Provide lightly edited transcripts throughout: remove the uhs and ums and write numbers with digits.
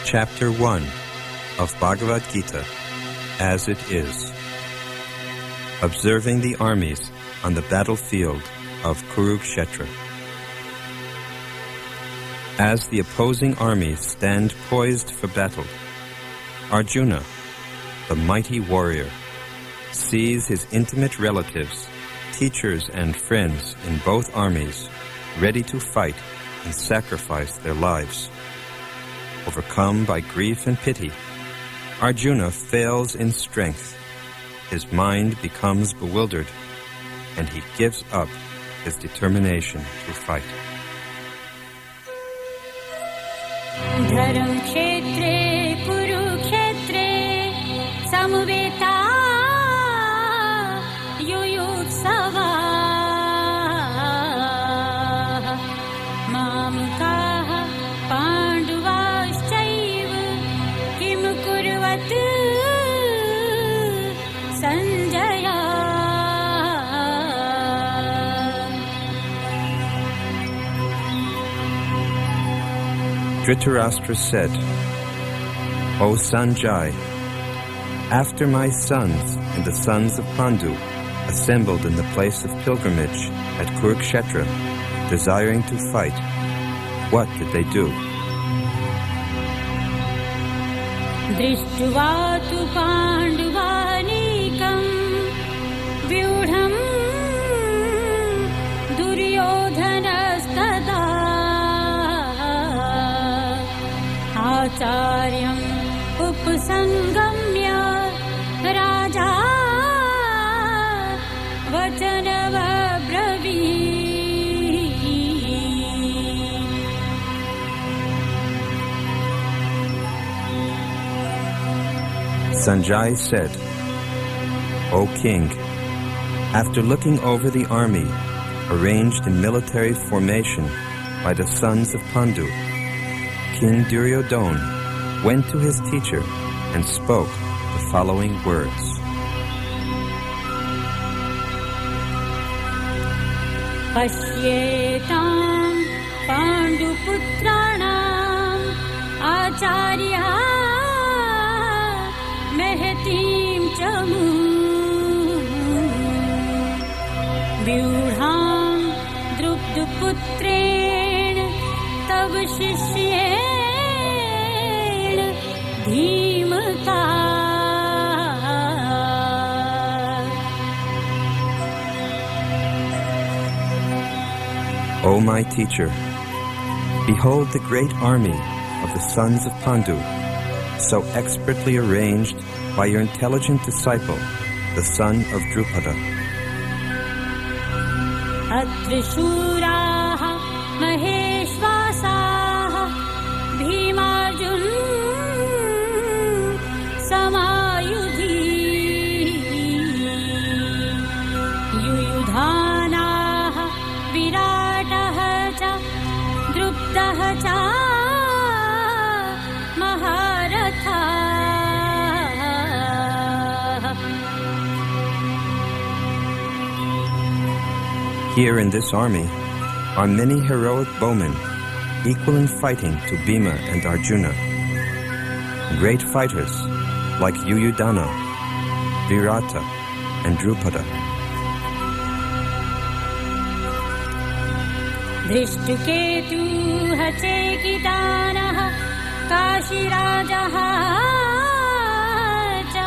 Chapter 1 of Bhagavad Gita, as it is. Observing the armies on the battlefield of Kurukshetra. As the opposing armies stand poised for battle, Arjuna, the mighty warrior, sees his intimate relatives, teachers and friends in both armies ready to fight and sacrifice their lives. Overcome by grief and pity, Arjuna fails in strength. His mind becomes bewildered, and he gives up his determination to fight. Dharam kshetre kurukshetre samveta yuyutsava mamkaha panduvashchaiv kim kurvat sanjaya. Dhritarashtra said, O Sanjay, after my sons and the sons of Pandu assembled in the place of pilgrimage at Kurukshetra, desiring to fight, what did they do? Drishtva tu panduvanikam vyudham duryodhanastada acharyam upasangamya raja vachanava Sanjay said, O king, after looking over the army arranged in military formation by the sons of Pandu, King Duryodhana went to his teacher and spoke the following words. Pashyetam Panduputranam Acharya Mehetim Chamu Vyudham Drupduputren Tab Shishyen Dhimata. O my teacher, behold the great army of the sons of Pandu, so expertly arranged by your intelligent disciple, the son of Drupada. Atrishuraha maheshvasaha bhimarjun samayudhi yuyudhanaha virataha cha druptaha cha maharatha. Here in this army are many heroic bowmen, equal in fighting to Bhima and Arjuna. Great fighters like Yuyudhana, Virata, and Drupada. Drishtuketu hachekitanaha kashirajaha cha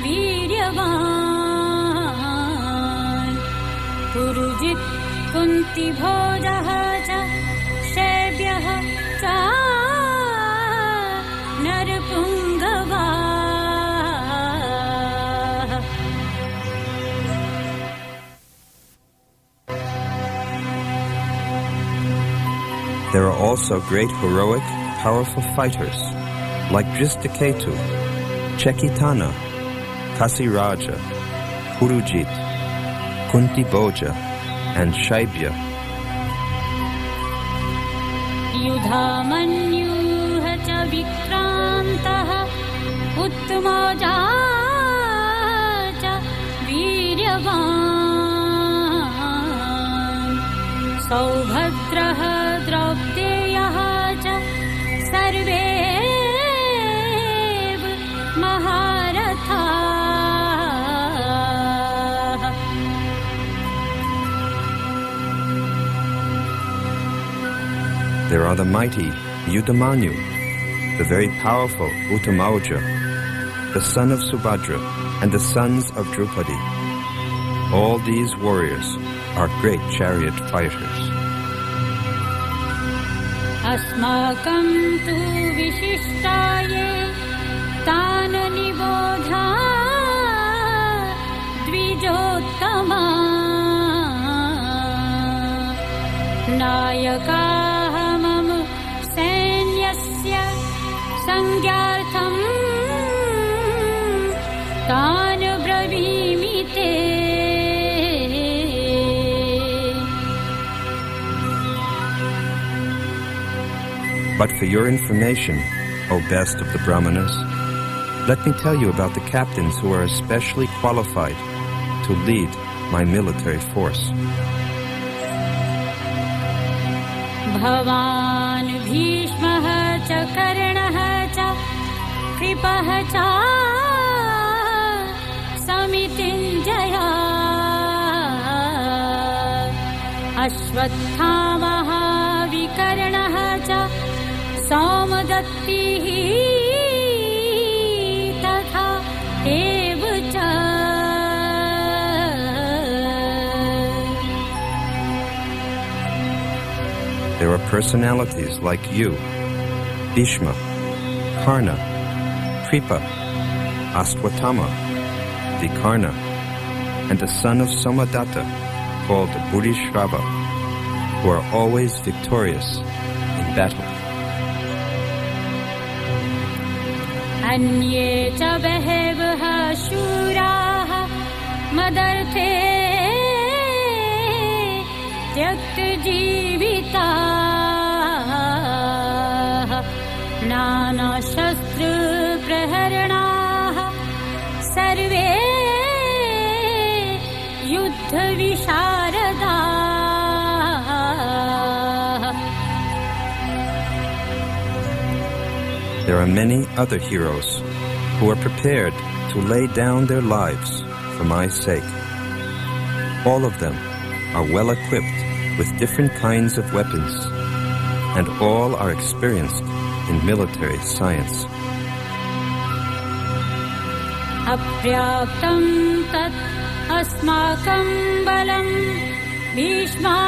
viryavan purujit kunti bhojaha cha shebyaha cha narpungava. There are also great heroic, powerful fighters like Drishtaketu, Chekitana, Kasiraja, Purujit, Kunti Bhoja, and Shaibya. Yudhamanyuha cha vikrantaha uttamaja cha viryavan saubhadraha draupdeyaha cha sarve There are the mighty Yugadharma, the very powerful Uttamauja, the son of Subhadra, and the sons of Draupadi. All these warriors are great chariot fighters. अस्माकं तु विशिष्टाये तान निबोधा द्विजोत्तमा नायकाः मम सैन्यस्य संज्ञार्थं तान ब्रवीमि ते. But for your information, O best of the Brahmanas, let me tell you about the captains who are especially qualified to lead my military force. भवान् भीष्मः च कर्णः च कृपः च समितिञ्जयः अश्वत्थामः विकर्णः च सौमदत्तिः तथा एव च. There are personalities like you, Bhishma, Karna, Kripa, Ashwatthama, Vikarna, and the son of Somadatta, called Buddhishrava, who are always victorious in battle. अन्ये च बहवः शूराः मदर्थे त्यक्तजीविताः नानाशस्त्रप्रहरणाः सर्वे युद्धविशारदाः. There are many other heroes who are prepared to lay down their lives for my sake. All of them are well equipped with different kinds of weapons, and all are experienced in military science. अप्राप्तं तत् अस्माकं बलं भीष्माभिरक्षितम्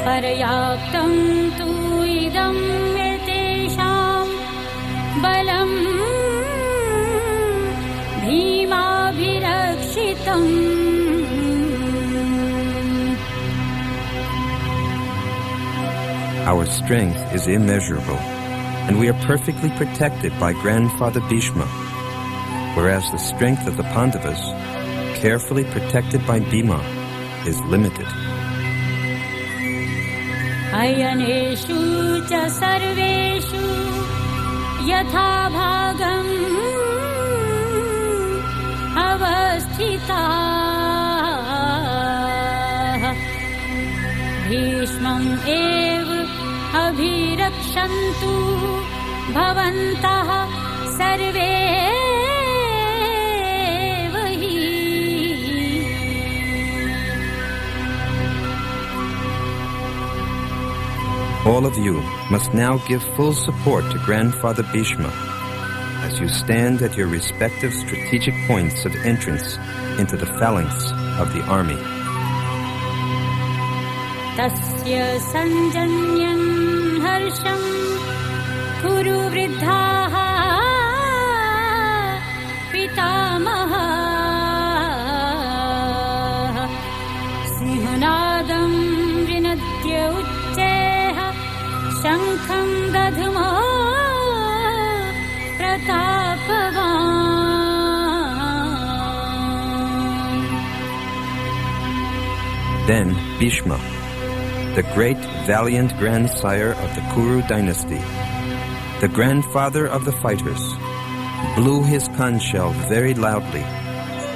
पर्याप्तं तु इदं एतेषां बलं भीमाभिरक्षितम्. Our strength is immeasurable, and we are perfectly protected by Grandfather Bhishma, whereas the strength of the Pandavas, carefully protected by Bhima, is limited. अयनेषु च सर्वेषु यथा भागम् अवस्थिताः भीष्मम् एव अभिरक्षन्तु भवन्तः सर्वे. All of you must now give full support to Grandfather Bhishma as you stand at your respective strategic points of entrance into the phalanx of the army. तस्य संजन्यन् हर्षं कुरु वृद्धाः पितामहाः सिंहनादं विनद्य उच्चैः शङ्खं दध्मो प्रतापवान्. Then Bhishma, the great valiant grandsire of the Kuru dynasty, the grandfather of the fighters, blew his conch shell very loudly,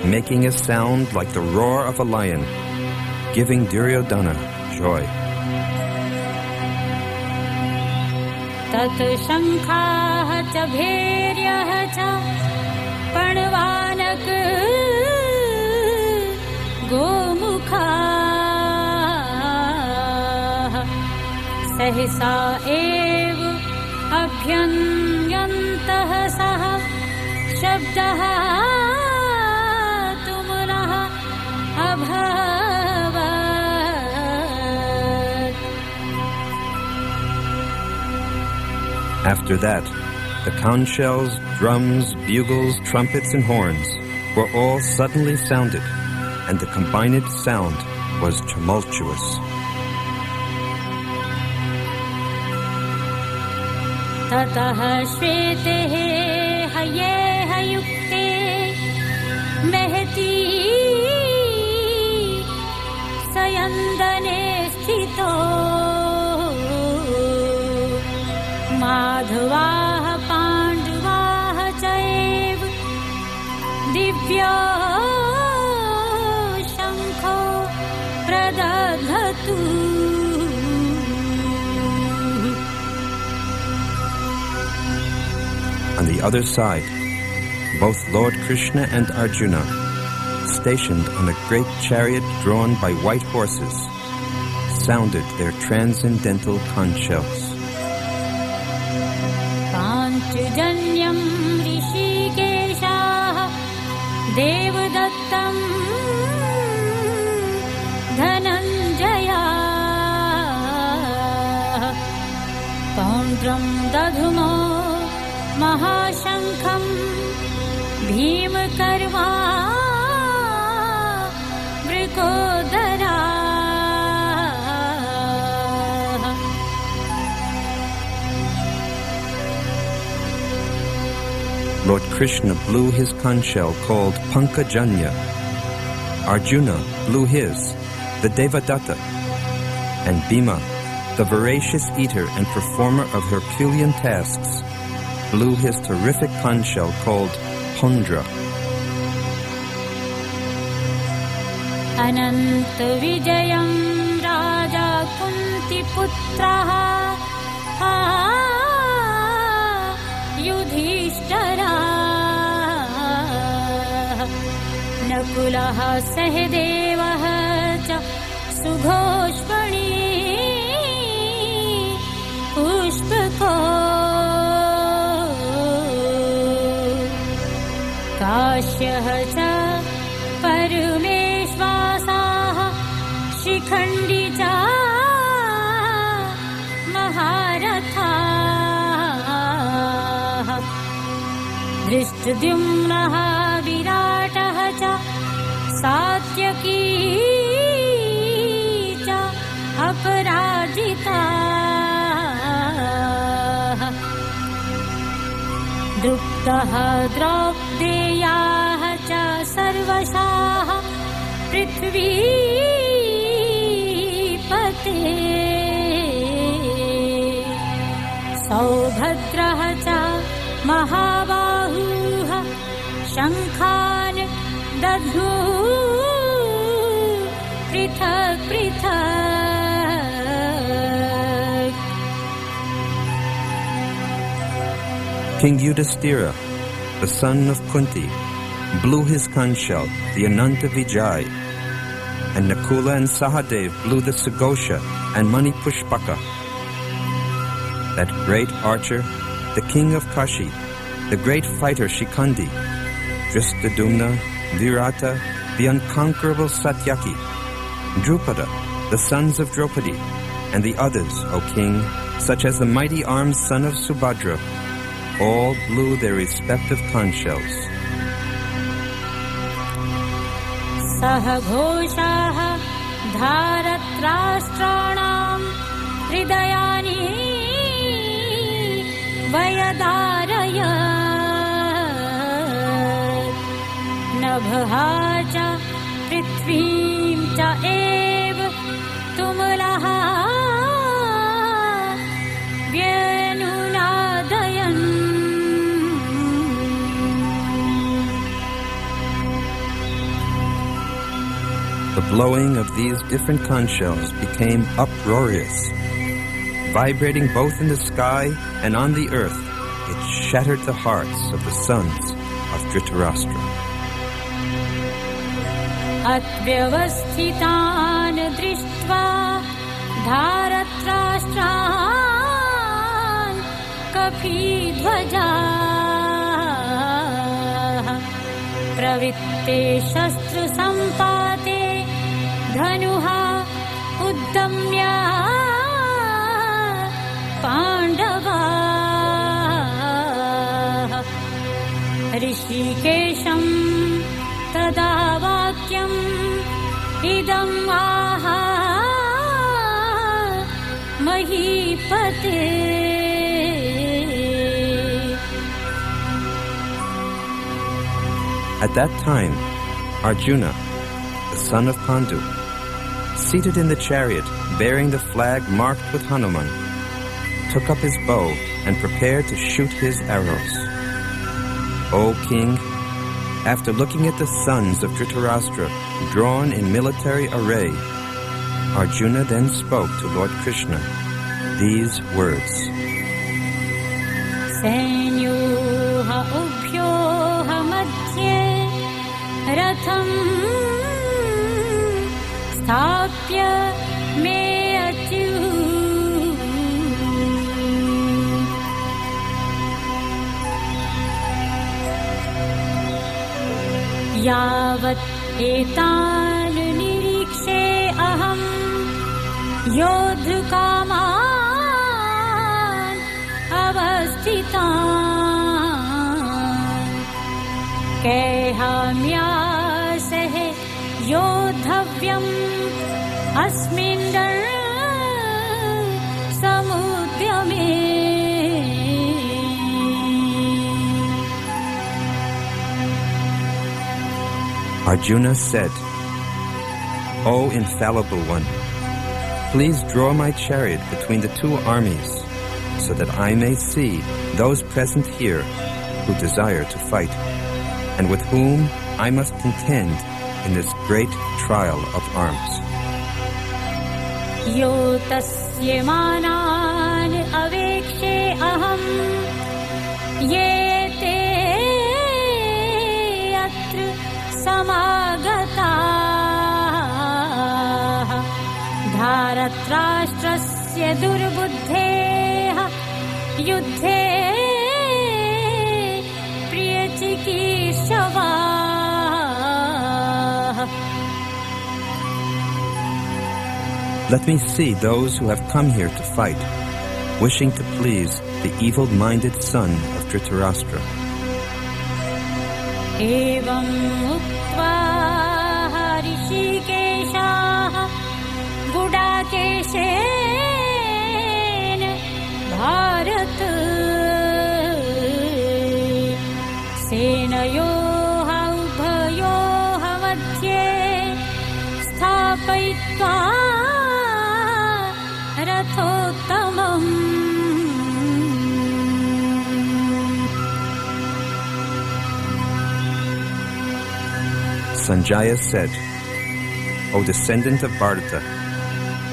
making a sound like the roar of a lion, giving Duryodhana joy. तत् शङ्खाः च भैर्यः च पणवानक सहसा एव अभ्यङ्गन्तः सः शब्दः तुमुलः अभवत्. After that, the conch shells, drums, bugles, trumpets, and horns were all suddenly sounded, and the combined sound was tumultuous. ततः श्वेते हये हयुक्ते महती सयन्दने स्थितो माधवाः पाण्डवाः चैव दिव्यो शङ्खो प्रदधतु. On the other side, both Lord Krishna and Arjuna, stationed on a great chariot drawn by white horses, sounded their transcendental conch shells. पाञ्चजन्यं ऋषिकेशाः देवदत्तं धनञ्जयाः पौण्ड्रं दधुमो महाशङ्खं भीमकर्मा वृकोदराः. Lord Krishna blew his conch shell called Pankajanya. Arjuna blew his, the Devadatta, and Bhima, the voracious eater and performer of Herculean tasks, blew his terrific conch shell called Pondra. अनन्त विजयं राजा कुन्तिपुत्रः युधिष्ठिरः नकुलः सहदेवः च सुघोष्मणि पुष्पको काश्यः च परमेश्वासाः शिखण्डी च महारथाः धृष्टद्युम्नः विराटः च सात्यकी च अपराजिताः द्रुप्तः द्रौपदेयाः च सर्वशाः पृथ्वीपते सौभद्रः च महाबाहुः शङ्खान् दध्मुः पृथक् पृथक्. King Yudhisthira, the son of Kunti, blew his conch shell, the Ananta Vijay, and Nakula and Sahadev blew the Sugosha and Manipushpaka. That great archer, the king of Kashi, the great fighter Shikhandi, Dristadumna, Virata, the unconquerable Satyaki, Drupada, the sons of Draupadi, and the others, O king, such as the mighty armed son of Subhadra, all blew their respective conch shells. सहघोषाः धारत्राष्ट्राणां हृदयानि वयदारयत् नभः च पृथ्वीं च एव तुमुलः व्यनुनादयन्. The blowing of these different conch shells became uproarious. Vibrating both in the sky and on the earth, it shattered the hearts of the sons of Dhritarashtra. अत्यवस्थितान् दृष्ट्वा धारत्राष्ट्रान् कपिध्वजाः प्रवृत्ते शस्त्रसम्पाते धनुः उद्यम्य पाण्डवाः ऋषिकेशं तदा वाक्यम् इदम् आह महीपते. At that time, Arjuna, the son of Pandu, seated in the chariot bearing the flag marked with Hanuman, took up his bow and prepared to shoot his arrows. O king, after looking at the sons of Dhritarashtra drawn in military array, Arjuna then spoke to Lord Krishna these words. Senyoha ubhyoha madhye ratham sthapya me achu yavat etan nirikshe aham yodhukaman avasthitan kehamyasehe yodhavyam asmin samudyame. Arjuna said, O infallible one, please draw my chariot between the two armies, so that I may see those present here who desire to fight, and with whom I must contend in this great trial of arms. Yo tasya manan avekshe aham yete atra samagataः धारत्राष्ट्रस्य दुर्बुद्धेः युद्धे प्रियचिकीर्षवाः. Let me see those who have come here to fight, wishing to please the evil-minded son of Dhritarashtra. एवम् उक्त्वा ऋषिकेशः गुडाकेशेन भारत सेनयोः उभयोः मध्ये स्थापयित्वा रथोत्तमम्. Sanjaya said, O descendant of Bharata,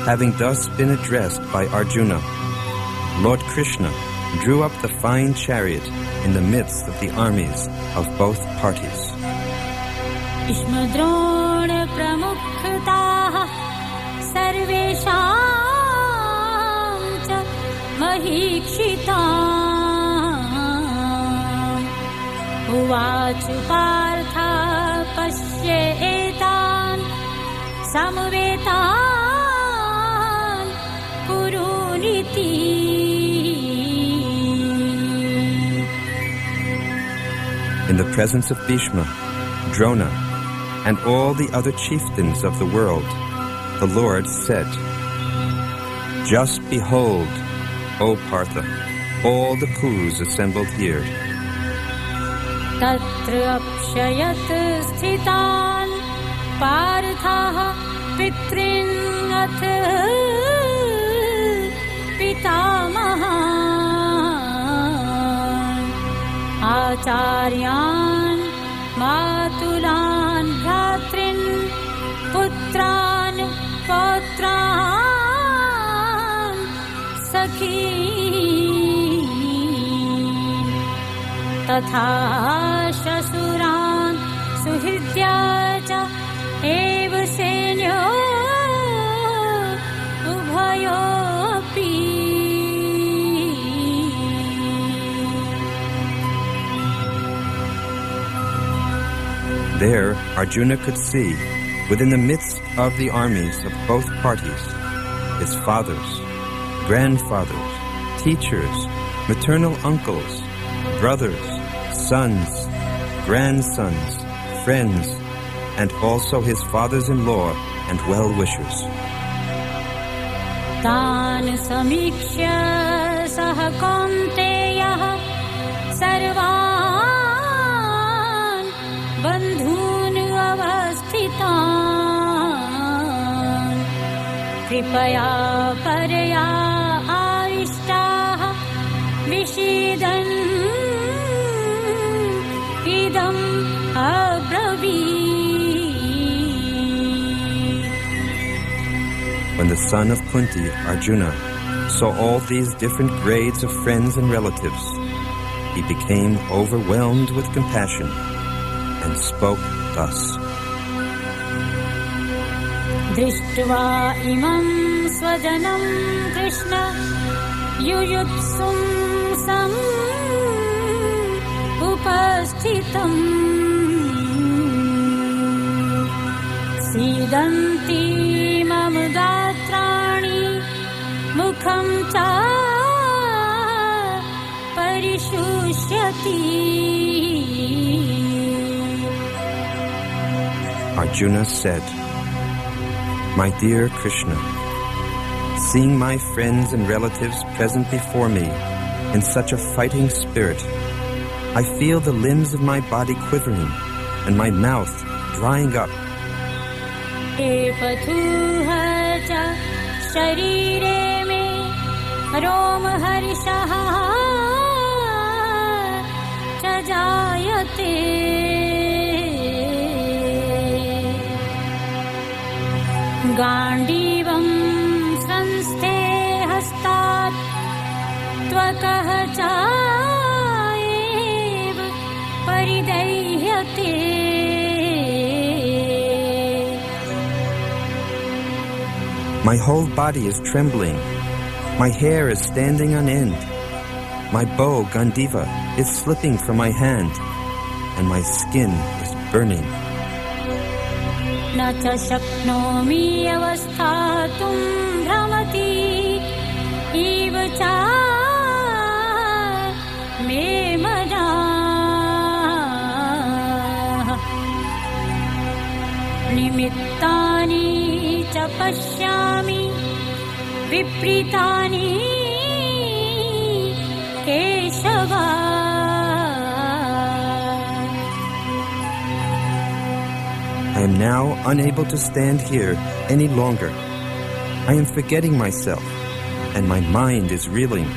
having thus been addressed by Arjuna, Lord Krishna drew up the fine chariot in the midst of the armies of both parties. Ishmadron pramukhataः sarvesham cha mahikshitaः uvachu partha pasye etan samvetan kuruniti. In the presence of Bhishma, Drona, and all the other chieftains of the world, the Lord said, Just behold, O Partha, all the Kurus assembled here. Tatra apshayat sthitan parthaha pitrin ath pitamahan acharyan matulan bhratrin putran pautran sakhin तथा शशुरान् सुहृद्या च एव सेन्यो उभयोरपि There, Arjuna could see, within the midst of the armies of both parties, his fathers, grandfathers, teachers, maternal uncles, brothers, sons, grandsons, friends, and also his fathers-in-law and well-wishers. तान् समीक्ष्य सः कौन्तेयः सर्वान् बन्धून् अवस्थितान् कृपया परया आविष्टाः विषीदन् इदम् अब्रवीत्. When the son of Kunti, Arjuna, saw all these different grades of friends and relatives, he became overwhelmed with compassion and spoke thus. दृष्ट्वा इमं स्वजनं कृष्ण युयुत्सुं सम् उपस्थितम् सीदन्ति मम गात्राणि मुखं च परिशुष्यति. Arjuna said, "My dear Krishna, seeing my friends and relatives present before me in such a fighting spirit, I feel the limbs of my body quivering and my mouth drying up. एपथुः च शरीरे मे रोमहर्षः च जायते गाण्डीवं संस्थे हस्तात् त्वकः च एव परिदह्यते. My whole body is trembling. My hair is standing on end. My bow, Gandiva, is slipping from my hand, and my skin is burning. न च शक्नोमि अवस्थातुं भ्रमति इव च मे मनाः निमित्तानि च पश्यामि विपरीतानि Keshava. I am now unable to stand here any longer. I am forgetting myself, and my mind is reeling.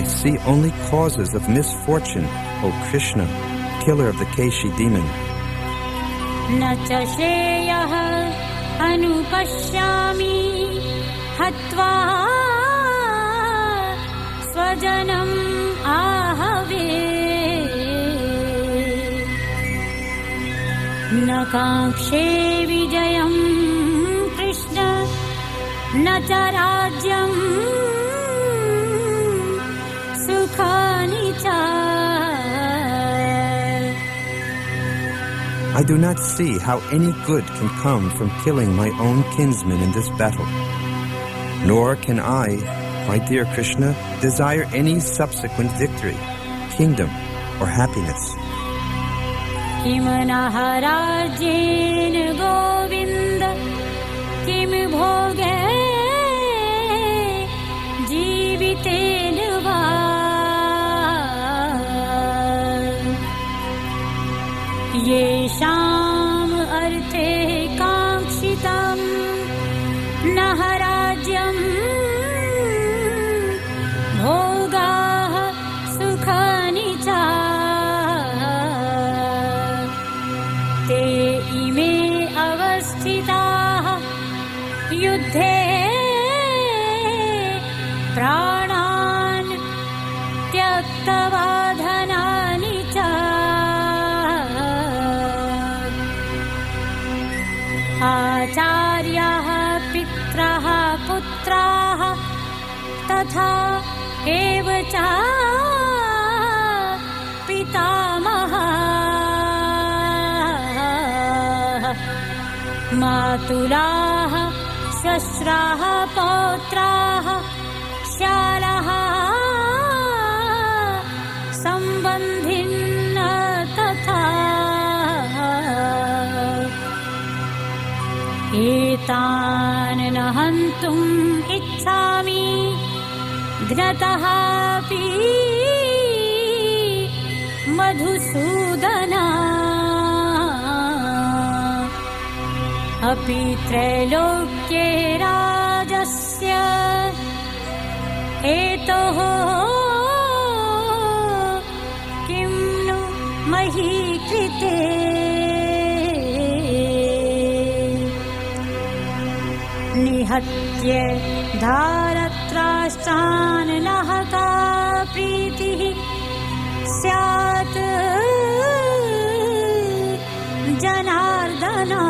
I see only causes of misfortune, O Krishna, killer of the Keshi demon. न च श्रेयः अनुपश्यामि हत्वा स्वजनम् आहवे न काङ्क्षे विजयम् कृष्ण न च राज्यम् सुखानि च. I do not see how any good can come from killing my own kinsmen in this battle. Nor can I, my dear Krishna, desire any subsequent victory, kingdom, or happiness. किम नः राज्येन गोविन्द किम भोगे जीवितेन वा. येषाम् अर्थे काङ्क्षितम् नः राज्यम् भोगाः सुखानि च ते इमे अवस्थिताः युद्धे प्राणान् त्यक्त्वा धनानि च. आचार्याः पित्रः पुत्राः तथा एव च पितामहः मातुलाः श्वश्राः पौत्राः शालाः सम्बन्धिन्न तथा एतान् न हन्तुम् इच्छामि घ्नतःपि मधुसूदना अपि त्रैलोक्ये राजस्य हेतोः किं नु मही कृते निहत्य धारत्राष्ट्रान् नः का प्रीतिः स्यात् जनार्दना.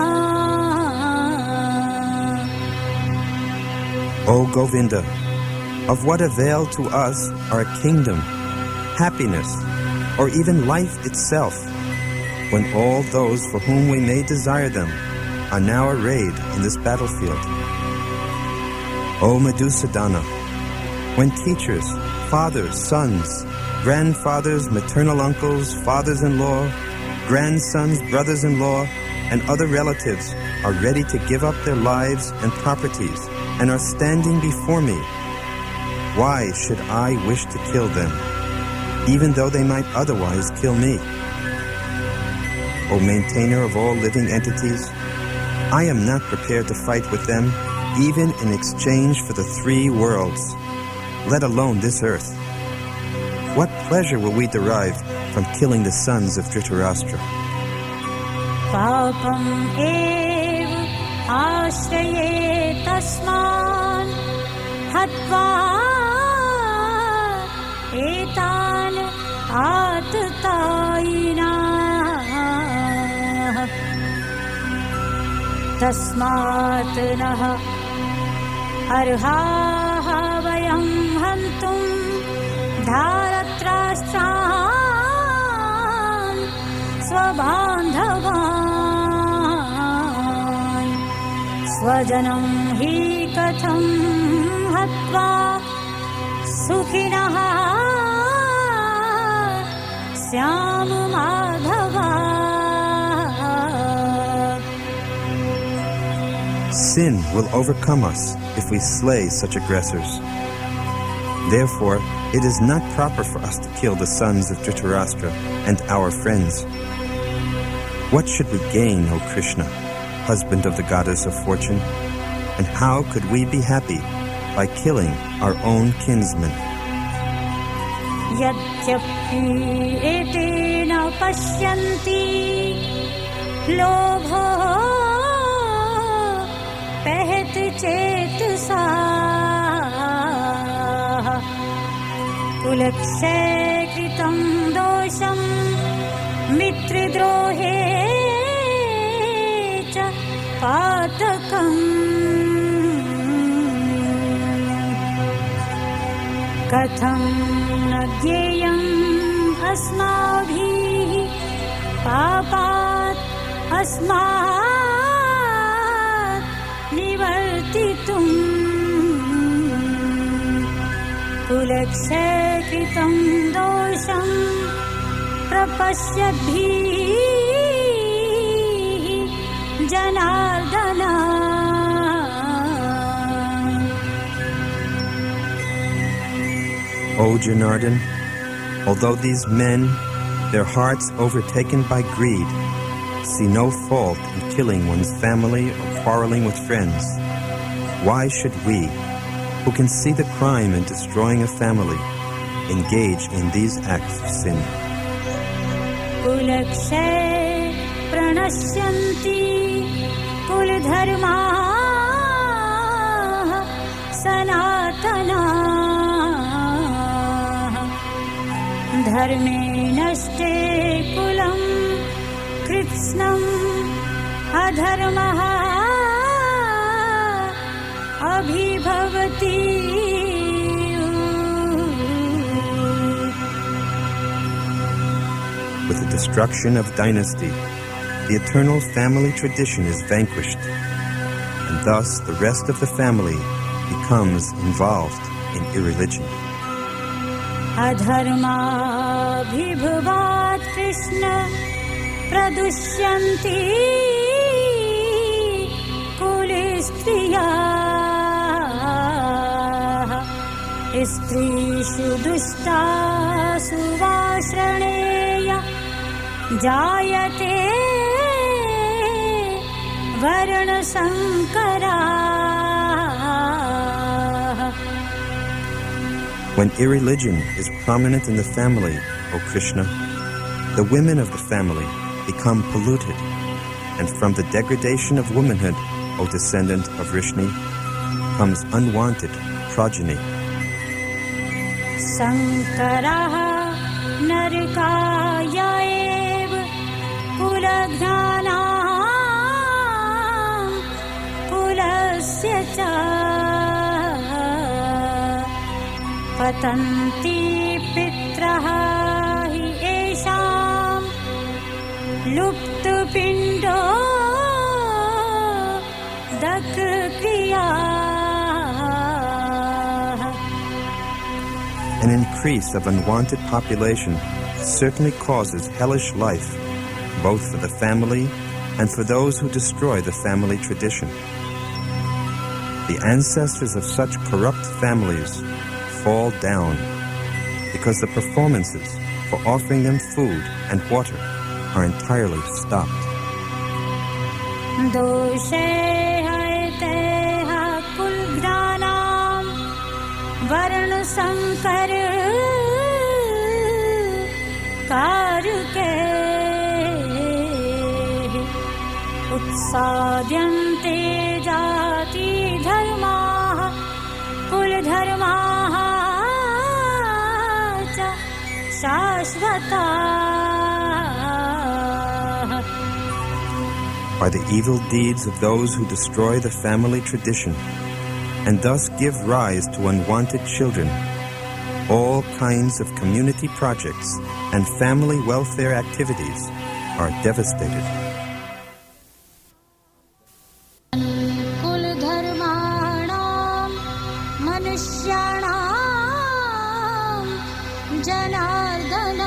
O Govinda, of what avail to us are kingdom, happiness, or even life itself, when all those for whom we may desire them are now arrayed in this battlefield? O Madhusadana, when teachers, fathers, sons, grandfathers, maternal uncles, fathers-in-law, grandsons, brothers-in-law, and other relatives are ready to give up their lives and properties and are standing before me, why should I wish to kill them, even though they might otherwise kill me? O maintainer of all living entities, I am not prepared to fight with them, even in exchange for the 3 worlds, let alone this earth. What pleasure will we derive from killing the sons of Dhritarashtra? Papam eva ashraye tasman hatva etan atataina tasmat nah arhaha vayam hantum धारत्राष्ट्रान् स्वबान्धवान् स्वजनं हि कथं हत्वा सुखिनः स्याम Madhava. Sin will overcome us if we slay such aggressors. Therefore, it is not proper for us to kill the sons of Dhritarashtra and our friends. What should we gain, O Krishna, husband of the goddess of fortune? And how could we be happy by killing our own kinsmen? यद्यपि एतेन पश्यन्ति लोभो पहत चेतसा कुलक्षये कृतं दोषं मित्रद्रोहे च पातकम् कथं न ज्ञेयम् अस्माभिः पापात् अस्मात् निवर्तितुम् कुलक्षये कृतं दोषं प्रपश्यद्भिः Janardan. O Janardhan, although these men, their hearts overtaken by greed, see no fault in killing one's family or quarreling with friends, why should we, who can see the crime in destroying a family, engage in these acts of sin? कुलक्षये प्रणश्यन्ति कुलधर्माः सनातनाः धर्मे नष्टे कुलं कृत्स्नम् अधर्मः अभिभवति. With the destruction of dynasty, the eternal family tradition is vanquished, and thus the rest of the family becomes involved in irreligion. अधर्माभिभवात् कृष्ण प्रदुष्यन्ति कुलस्त्रियाः स्त्रीषु दुष्टासु वाश्रणेय जायते वर्णसंकराः. When irreligion is prominent in the family, O Krishna, the women of the family become polluted, and from the degradation of womanhood, O descendant of Vrishni, comes unwanted progeny. Sankarah narikaya ev kulajnanam kulasya cha patanti pitraha hi esham luptu pindo dak kriya. An increase of unwanted population certainly causes hellish life, both for the family and for those who destroy the family tradition. The ancestors of such corrupt families fall down because the performances for offering them food and water are entirely stopped. वर्ण संकर कारके उत्साद्यन्ते जाति धर्माः कुल धर्माः च शाश्वताः. By the evil deeds of those who destroy the family tradition and thus give rise to unwanted children, all kinds of community projects and family welfare activities are devastated. कुलधर्माणां मनुष्याणां जनार्दन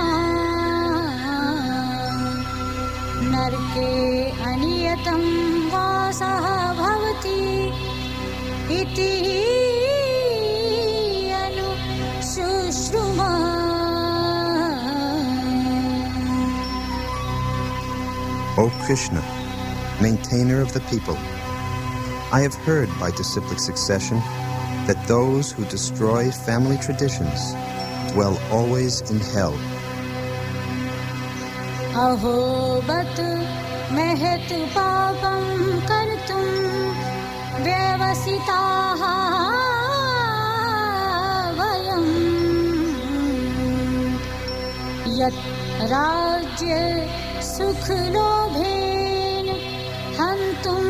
नरके अनियतं वासः भवति इति अनुशुश्रुमा. O Krishna, maintainer of the people, I have heard by disciplic succession that those who destroy family traditions dwell always in hell. Aho bat mehet papam kartum vyavasitaha vayam yat rajya sukh lobhen hantum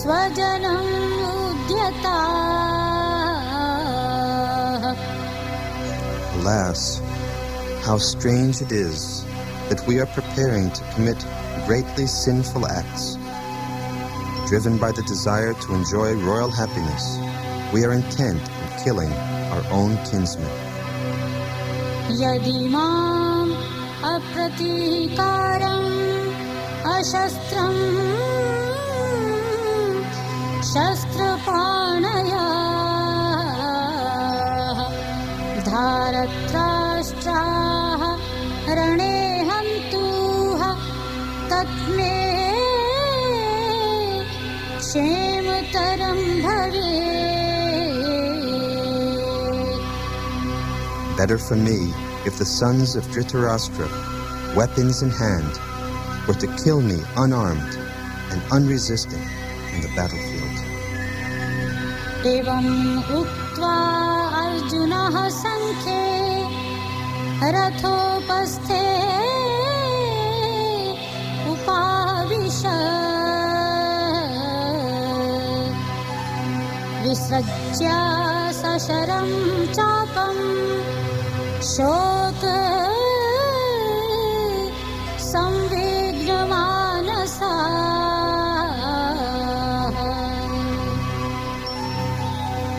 swajanam udyata. Alas, how strange it is that we are preparing to commit greatly sinful acts. Driven by the desire to enjoy royal happiness, we are intent on killing our own kinsmen. Yadi mam apratikaram ashastram shastrapanaya dharatrashtraha rane hantuha tatme kshemataram bhave. Better for me if the sons of Dhritarashtra, weapons in hand, were to kill me unarmed and unresisting in the battlefield. Evam uktva Arjunah sankhe rathopasthe upavisha visrajya sasharam chapam shoka संविघ्नमानसाः.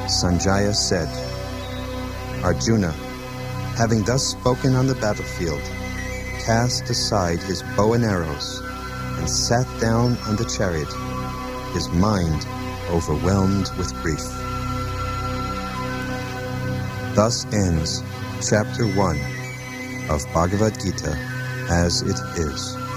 Sanjaya said, Arjuna, having thus spoken on the battlefield, cast aside his bow and arrows and sat down on the chariot, his mind overwhelmed with grief. Thus ends Chapter 1 of Bhagavad Gita as it is.